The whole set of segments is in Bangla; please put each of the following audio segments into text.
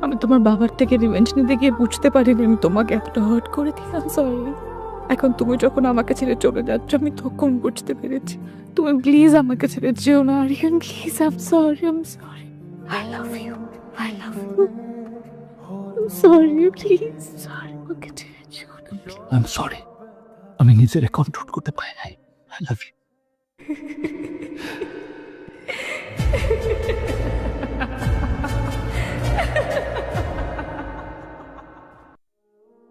আমি তোমার বাবার থেকে রিভেঞ্জ নিতে গিয়ে বুঝতে পারিনি আমি তোমাকে এতটা হার্ট করে দিলাম। সরি। এখন তুমি যখন আমাকে ছেড়ে চলে যাচ্ছ আমি তখন বুঝতে পেরেছি। তুমি প্লিজ আমাকে ছেড়ে যেও না Aryan, please. I am sorry, I love you, I love you. Sorry, please sorry, আমাকে ছেড়ে যেও না। আই এম সরি, আমি নিজের কন্ট্রোল করতে পারি নাই। I love you.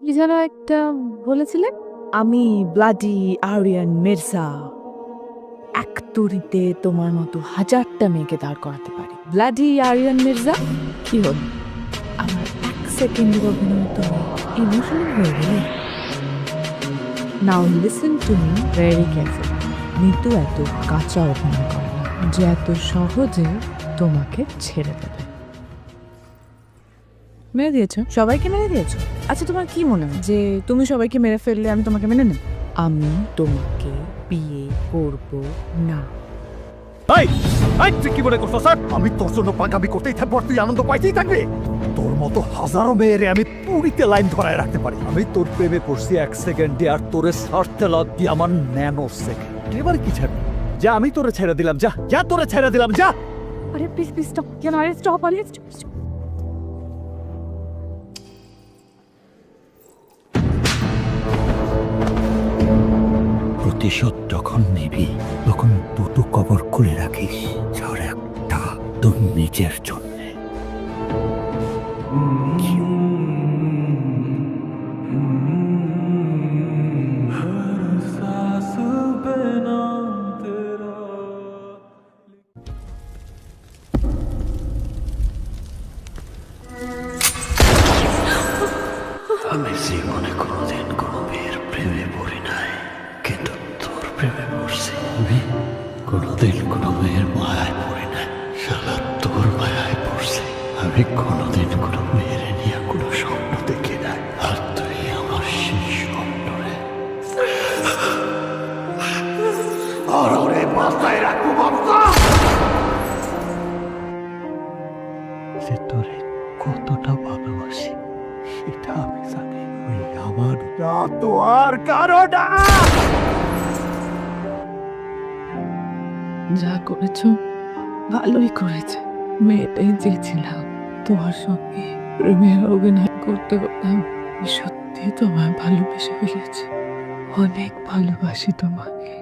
কি যেন একটা বলেছিলে? আমি ব্লাডি আরিয়ান মির্জা এক তুড়িতে তোমার মতো হাজারটা মেয়েকে দাঁড় করাতে পারি। ব্লাডি আরিয়ান মির্জা। কি হল? আমার এক সেকেন্ডের অভিনয় তুমি ইমোশনাল হয়ে গেলে? নাও listen to me very careful. মৃত্যু এত কাঁচা অভিনয় করে না যে এত সহজে তোমাকে ছেড়ে দেবে। মেরে দিয়েছো? সবাইকে মেরে দিয়েছো? আচ্ছা, তোমার কি মনে হয় যে তুমি সবাইকে মেরে ফেললে আমি তোমাকে মেনে নেব? আমি তোমাকে বিয়ে করব না। তুই কি মনে করছো স্যার? আমি তোর জন্য পাকামি করতেই থাকবো আর তুই আনন্দ পাইতেই থাকবি? তোর মতো হাজারো মেয়েরে আমি পুরীতে লাইন ধরায় রাখতে পারি। আমি তোর প্রেমে পড়ছি 1 সেকেন্ডে আর তোরে ছাড়তে লাগবি আমার ন্যানো সেকেন্ড। এবার কি ছাড়বি? যা, আমি তোরে ছেড়ে দিলাম। যা যা, তোরে ছেড়ে দিলাম, যা। আরে প্লিজ প্লিজ স্টপ। কেন? আরে স্টপ, আরে স্টপ। প্রতিশোধ যখন নিবি তখন দুটো কবর খুলে রাখিস, আর একটা তোর নিজের জন্য। আমি জীবনে কোনোদিন কোনো মেয়ের প্রেমে পড়ি নাই, কিন্তু তোর প্রেমে পড়ছি। আমি কোনোদিন কোনো মেয়ের মায়ায় পড়ি নাই, শালা তোর মায়ায় পড়ছি। আমি কোনোদিন কোনো মেয়ের নিয়ে কোনো স্বপ্ন দেখি নাই, আর তুই আমার সেই স্বপ্নরে আর ওরে মাথায় রাখবো বাবা। যে তোরে কতটা ভালোবাসি সেটা আমি জানি। ওই আমার না তো আর কারো না। যা করেছো ভালোই করেছে। মেয়েটাই চেয়েছিলাম তোমার সঙ্গে প্রেমের অভিনয় করতে করতাম। সত্যি তোমায় ভালোবেসে ফেলেছি, অনেক ভালোবাসি তোমাকে।